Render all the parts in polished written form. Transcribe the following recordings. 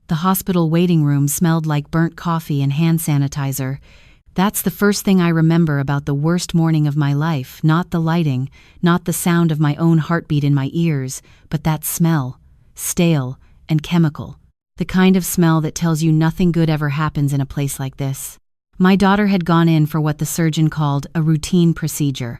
The hospital waiting room smelled like burnt coffee and hand sanitizer. That's the first thing I remember about the worst morning of my life, not the lighting, not the sound of my own heartbeat in my ears, but that smell, stale and chemical. The kind of smell that tells you nothing good ever happens in a place like this. My daughter had gone in for what the surgeon called a routine procedure.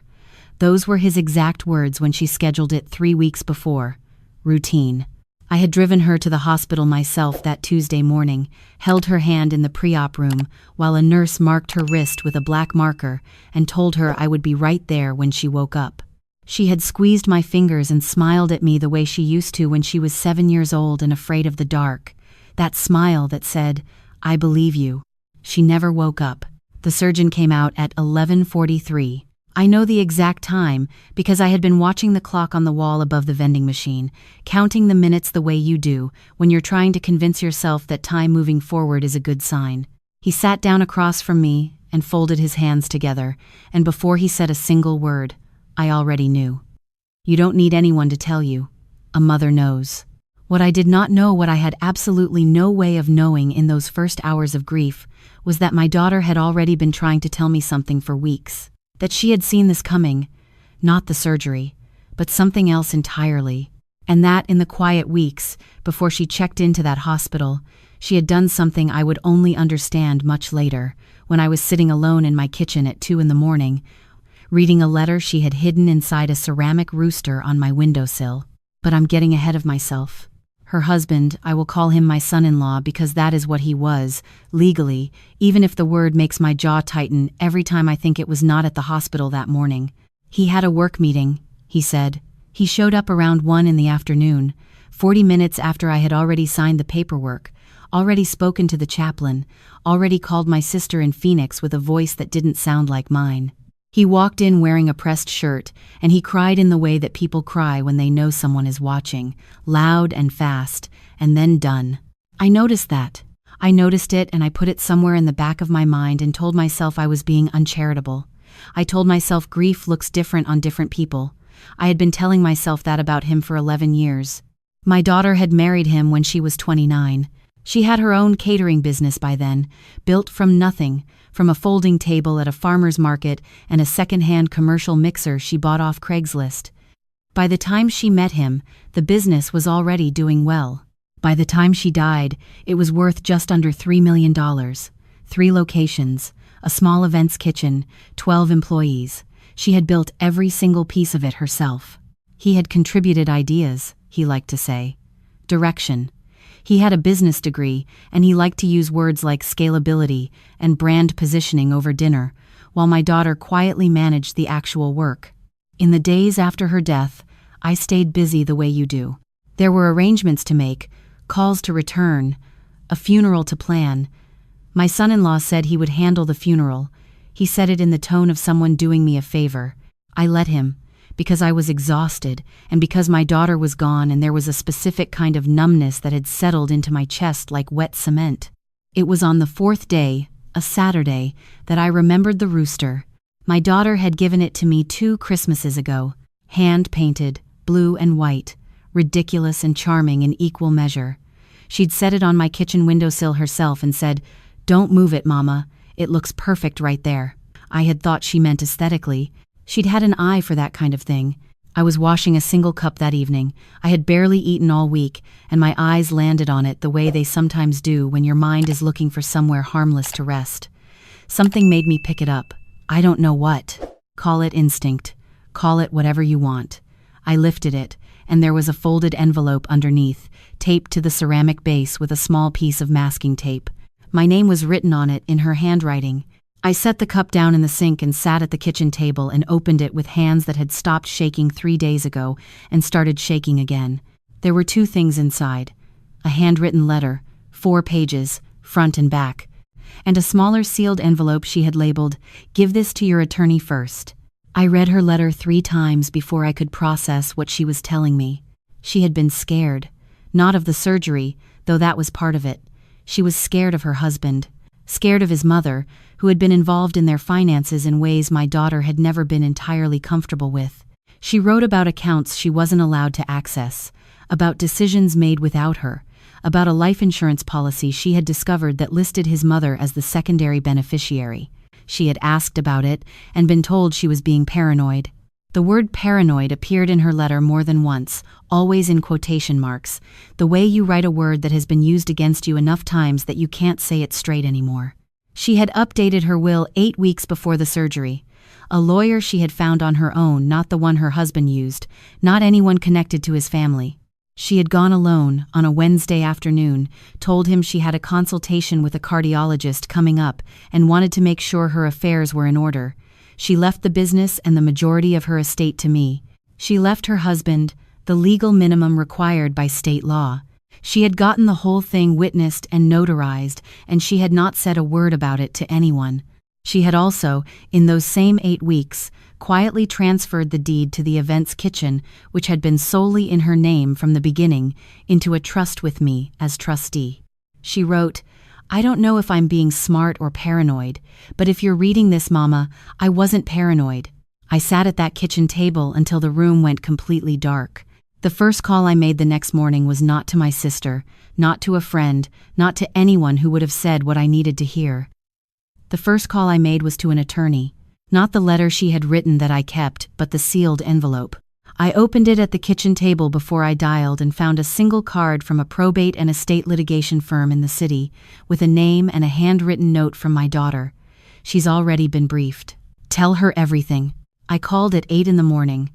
Those were his exact words when she scheduled it 3 weeks before. Routine. I had driven her to the hospital myself that Tuesday morning, held her hand in the pre-op room while a nurse marked her wrist with a black marker and told her I would be right there when she woke up. She had squeezed my fingers and smiled at me the way she used to when she was 7 years old and afraid of the dark. That smile that said, "I believe you." She never woke up. The surgeon came out at 11:43. I know the exact time because I had been watching the clock on the wall above the vending machine, counting the minutes the way you do when you're trying to convince yourself that time moving forward is a good sign. He sat down across from me and folded his hands together, and before he said a single word, I already knew. You don't need anyone to tell you. A mother knows. What I did not know, what I had absolutely no way of knowing in those first hours of grief, was that my daughter had already been trying to tell me something for weeks. That she had seen this coming, not the surgery, but something else entirely. And that in the quiet weeks, before she checked into that hospital, she had done something I would only understand much later, when I was sitting alone in my kitchen at 2 a.m, reading a letter she had hidden inside a ceramic rooster on my windowsill. But I'm getting ahead of myself. Her husband, I will call him my son-in-law because that is what he was, legally, even if the word makes my jaw tighten every time I think it was not at the hospital that morning. He had a work meeting, he said. He showed up around 1 in the afternoon, 40 minutes after I had already signed the paperwork, already spoken to the chaplain, already called my sister in Phoenix with a voice that didn't sound like mine. He walked in wearing a pressed shirt, and he cried in the way that people cry when they know someone is watching, loud and fast, and then done. I noticed that. I noticed it, and I put it somewhere in the back of my mind and told myself I was being uncharitable. I told myself grief looks different on different people. I had been telling myself that about him for 11 years. My daughter had married him when she was 29. She had her own catering business by then, built from nothing, from a folding table at a farmer's market and a second-hand commercial mixer she bought off Craigslist. By the time she met him, the business was already doing well. By the time she died, it was worth just under $3 million. 3 locations, a small events kitchen, 12 employees. She had built every single piece of it herself. He had contributed ideas, he liked to say. Direction. He had a business degree, and he liked to use words like scalability and brand positioning over dinner, while my daughter quietly managed the actual work. In the days after her death, I stayed busy the way you do. There were arrangements to make, calls to return, a funeral to plan. My son-in-law said he would handle the funeral. He said it in the tone of someone doing me a favor. I let him, because I was exhausted, and because my daughter was gone and there was a specific kind of numbness that had settled into my chest like wet cement. It was on the 4th day, a Saturday, that I remembered the rooster. My daughter had given it to me 2 Christmases ago, hand-painted, blue and white, ridiculous and charming in equal measure. She'd set it on my kitchen windowsill herself and said, "Don't move it, Mama. It looks perfect right there." I had thought she meant aesthetically. She'd had an eye for that kind of thing. I was washing a single cup that evening. I had barely eaten all week, and my eyes landed on it the way they sometimes do when your mind is looking for somewhere harmless to rest. Something made me pick it up. I don't know what. Call it instinct. Call it whatever you want. I lifted it, and there was a folded envelope underneath, taped to the ceramic base with a small piece of masking tape. My name was written on it in her handwriting. I set the cup down in the sink and sat at the kitchen table and opened it with hands that had stopped shaking 3 days ago and started shaking again. There were 2 things inside. A handwritten letter, 4 pages, front and back, and a smaller sealed envelope she had labeled, "Give this to your attorney first." I read her letter 3 times before I could process what she was telling me. She had been scared. Not of the surgery, though that was part of it. She was scared of her husband. Scared of his mother, who had been involved in their finances in ways my daughter had never been entirely comfortable with. She wrote about accounts she wasn't allowed to access, about decisions made without her, about a life insurance policy she had discovered that listed his mother as the secondary beneficiary. She had asked about it and been told she was being paranoid. The word paranoid appeared in her letter more than once, always in quotation marks, the way you write a word that has been used against you enough times that you can't say it straight anymore. She had updated her will 8 weeks before the surgery. A lawyer she had found on her own, not the one her husband used, not anyone connected to his family. She had gone alone on a Wednesday afternoon, told him she had a consultation with a cardiologist coming up and wanted to make sure her affairs were in order. She left the business and the majority of her estate to me. She left her husband, the legal minimum required by state law. She had gotten the whole thing witnessed and notarized, and she had not said a word about it to anyone. She had also, in those same 8 weeks, quietly transferred the deed to the Events Kitchen, which had been solely in her name from the beginning, into a trust with me as trustee. She wrote, "I don't know if I'm being smart or paranoid, but if you're reading this, Mama, I wasn't paranoid. I sat at that kitchen table until the room went completely dark. The first call I made the next morning was not to my sister, not to a friend, not to anyone who would have said what I needed to hear. The first call I made was to an attorney. Not the letter she had written that I kept, but the sealed envelope. I opened it at the kitchen table before I dialed and found a single card from a probate and estate litigation firm in the city, with a name and a handwritten note from my daughter. She's already been briefed. Tell her everything." I called at 8 in the morning.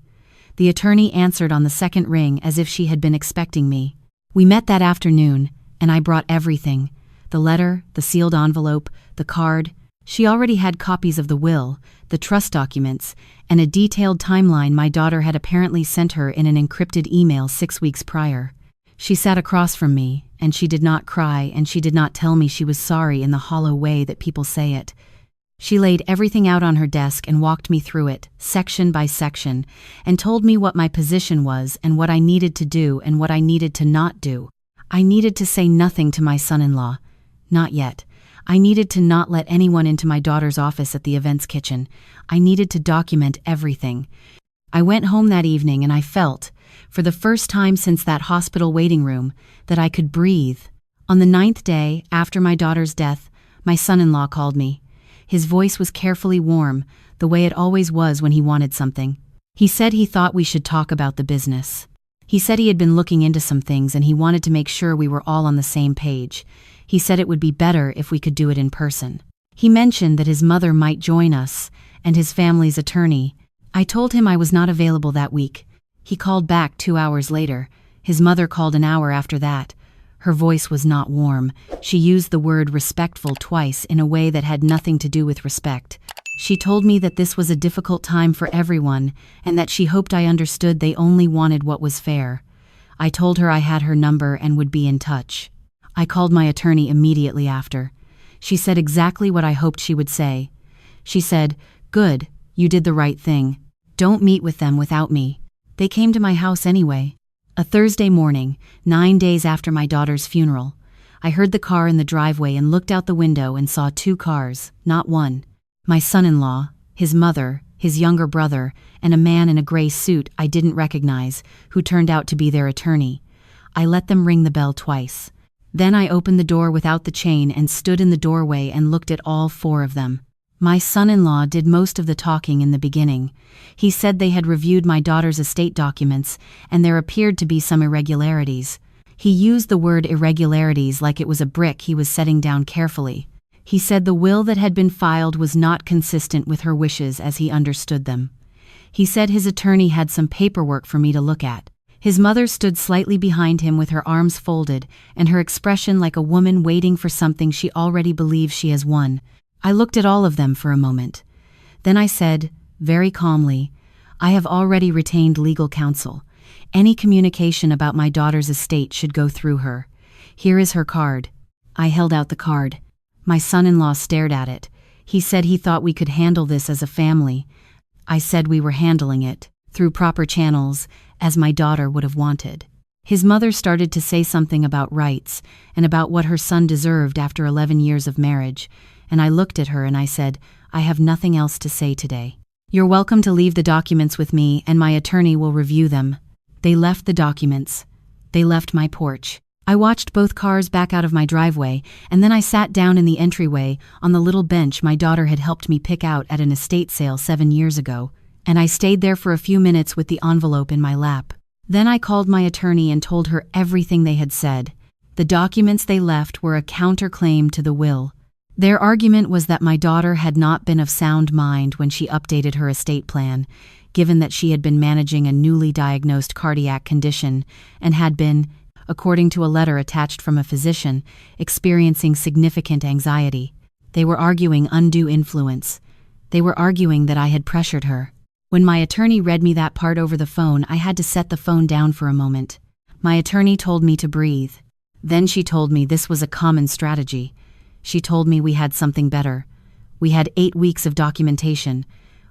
The attorney answered on the second ring as if she had been expecting me. We met that afternoon, and I brought everything. The letter, the sealed envelope, the card. She already had copies of the will, the trust documents, and a detailed timeline my daughter had apparently sent her in an encrypted email 6 weeks prior. She sat across from me, and she did not cry, and she did not tell me she was sorry in the hollow way that people say it. She laid everything out on her desk and walked me through it, section by section, and told me what my position was and what I needed to do and what I needed to not do. I needed to say nothing to my son-in-law. Not yet. I needed to not let anyone into my daughter's office at the Events Kitchen. I needed to document everything. I went home that evening and I felt, for the first time since that hospital waiting room, that I could breathe. On the 9th day, after my daughter's death, my son-in-law called me. His voice was carefully warm, the way it always was when he wanted something. He said he thought we should talk about the business. He said he had been looking into some things and he wanted to make sure we were all on the same page. He said it would be better if we could do it in person. He mentioned that his mother might join us, and his family's attorney. I told him I was not available that week. He called back 2 hours later. His mother called an hour after that. Her voice was not warm. She used the word respectful twice in a way that had nothing to do with respect. She told me that this was a difficult time for everyone, and that she hoped I understood they only wanted what was fair. I told her I had her number and would be in touch. I called my attorney immediately after. She said exactly what I hoped she would say. She said, "Good, you did the right thing. Don't meet with them without me." They came to my house anyway. A Thursday morning, 9 days after my daughter's funeral, I heard the car in the driveway and looked out the window and saw 2 cars, not one. My son-in-law, his mother, his younger brother, and a man in a gray suit I didn't recognize, who turned out to be their attorney. I let them ring the bell twice. Then I opened the door without the chain and stood in the doorway and looked at all 4 of them. My son-in-law did most of the talking in the beginning. He said they had reviewed my daughter's estate documents, and there appeared to be some irregularities. He used the word irregularities like it was a brick he was setting down carefully. He said the will that had been filed was not consistent with her wishes as he understood them. He said his attorney had some paperwork for me to look at. His mother stood slightly behind him with her arms folded and her expression like a woman waiting for something she already believes she has won. I looked at all of them for a moment. Then I said, very calmly, "I have already retained legal counsel. Any communication about my daughter's estate should go through her. Here is her card." I held out the card. My son-in-law stared at it. He said he thought we could handle this as a family. I said we were handling it, through proper channels, as my daughter would have wanted. His mother started to say something about rights, and about what her son deserved after 11 years of marriage, and I looked at her and I said, "I have nothing else to say today. You're welcome to leave the documents with me, and my attorney will review them." They left the documents. They left my porch. I watched both cars back out of my driveway, and then I sat down in the entryway on the little bench my daughter had helped me pick out at an estate sale 7 years ago, and I stayed there for a few minutes with the envelope in my lap. Then I called my attorney and told her everything they had said. The documents they left were a counterclaim to the will. Their argument was that my daughter had not been of sound mind when she updated her estate plan, given that she had been managing a newly diagnosed cardiac condition and had been, according to a letter attached from a physician, experiencing significant anxiety. They were arguing undue influence. They were arguing that I had pressured her. When my attorney read me that part over the phone, I had to set the phone down for a moment. My attorney told me to breathe. Then she told me this was a common strategy. She told me we had something better. We had 8 weeks of documentation.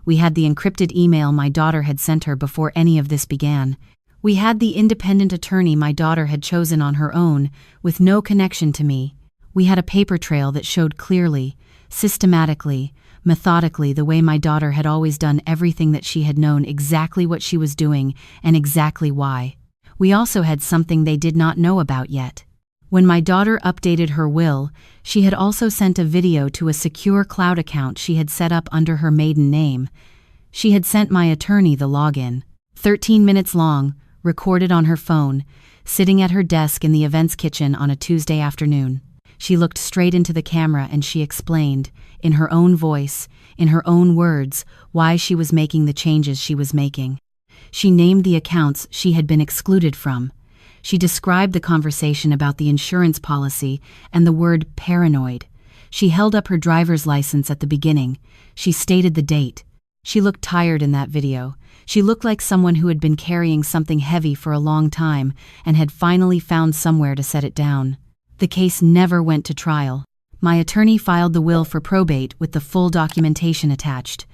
We had the encrypted email my daughter had sent her before any of this began. We had the independent attorney my daughter had chosen on her own, with no connection to me. We had a paper trail that showed clearly, systematically, methodically the way my daughter had always done everything, that she had known exactly what she was doing and exactly why. We also had something they did not know about yet. When my daughter updated her will, she had also sent a video to a secure cloud account she had set up under her maiden name. She had sent my attorney the login. 13 minutes long, recorded on her phone, sitting at her desk in the events kitchen on a Tuesday afternoon. She looked straight into the camera and she explained, in her own voice, in her own words, why she was making the changes she was making. She named the accounts she had been excluded from. She described the conversation about the insurance policy and the word paranoid. She held up her driver's license at the beginning. She stated the date. She looked tired in that video. She looked like someone who had been carrying something heavy for a long time and had finally found somewhere to set it down. The case never went to trial. My attorney filed the will for probate with the full documentation attached.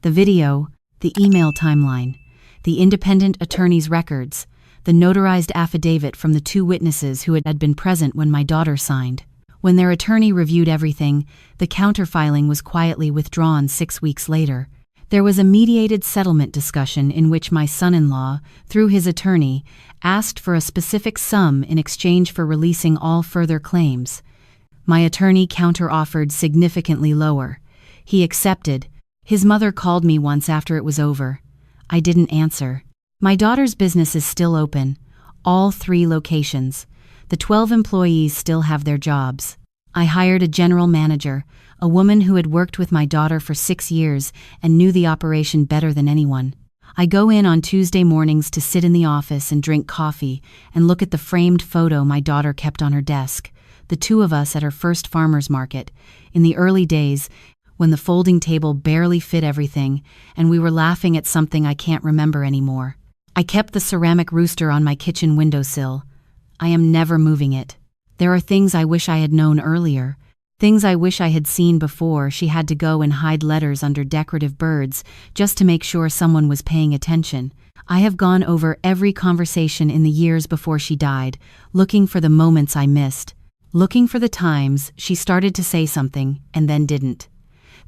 The video, the email timeline, the independent attorney's records, the notarized affidavit from the 2 witnesses who had been present when my daughter signed. When their attorney reviewed everything, the counterfiling was quietly withdrawn 6 weeks later. There was a mediated settlement discussion in which my son-in-law, through his attorney, asked for a specific sum in exchange for releasing all further claims. My attorney counter-offered significantly lower. He accepted. His mother called me once after it was over. I didn't answer. My daughter's business is still open, all 3 locations. The 12 employees still have their jobs. I hired a general manager, a woman who had worked with my daughter for 6 years and knew the operation better than anyone. I go in on Tuesday mornings to sit in the office and drink coffee and look at the framed photo my daughter kept on her desk, the 2 of us at her first farmer's market, in the early days when the folding table barely fit everything and we were laughing at something I can't remember anymore. I kept the ceramic rooster on my kitchen windowsill. I am never moving it. There are things I wish I had known earlier, things I wish I had seen before she had to go and hide letters under decorative birds just to make sure someone was paying attention. I have gone over every conversation in the years before she died, looking for the moments I missed, looking for the times she started to say something and then didn't.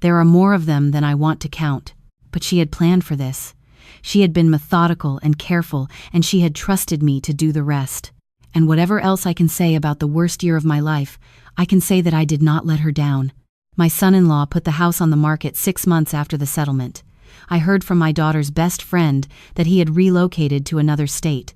There are more of them than I want to count, but she had planned for this. She had been methodical and careful, and she had trusted me to do the rest. And whatever else I can say about the worst year of my life, I can say that I did not let her down. My son-in-law put the house on the market 6 months after the settlement. I heard from my daughter's best friend that he had relocated to another state.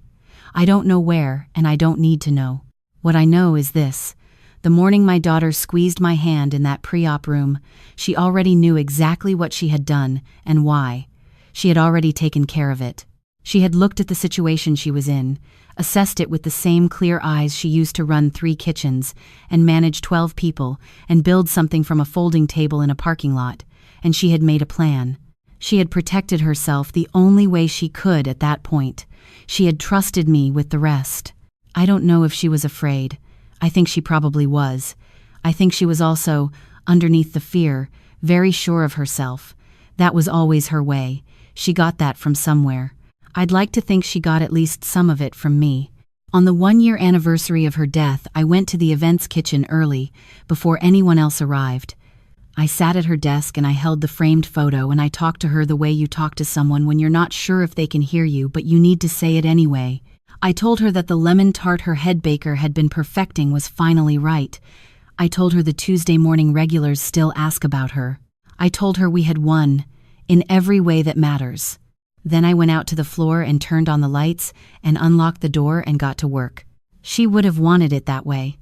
I don't know where, and I don't need to know. What I know is this. The morning my daughter squeezed my hand in that pre-op room, she already knew exactly what she had done and why. She had already taken care of it. She had looked at the situation she was in, assessed it with the same clear eyes she used to run 3 kitchens and manage 12 people and build something from a folding table in a parking lot, and she had made a plan. She had protected herself the only way she could at that point. She had trusted me with the rest. I don't know if she was afraid. I think she probably was. I think she was also, underneath the fear, very sure of herself. That was always her way. She got that from somewhere. I'd like to think she got at least some of it from me. On the 1-year anniversary of her death, I went to the events kitchen early, before anyone else arrived. I sat at her desk and I held the framed photo and I talked to her the way you talk to someone when you're not sure if they can hear you but you need to say it anyway. I told her that the lemon tart her head baker had been perfecting was finally right. I told her the Tuesday morning regulars still ask about her. I told her we had won, in every way that matters. Then I went out to the floor and turned on the lights and unlocked the door and got to work. She would have wanted it that way.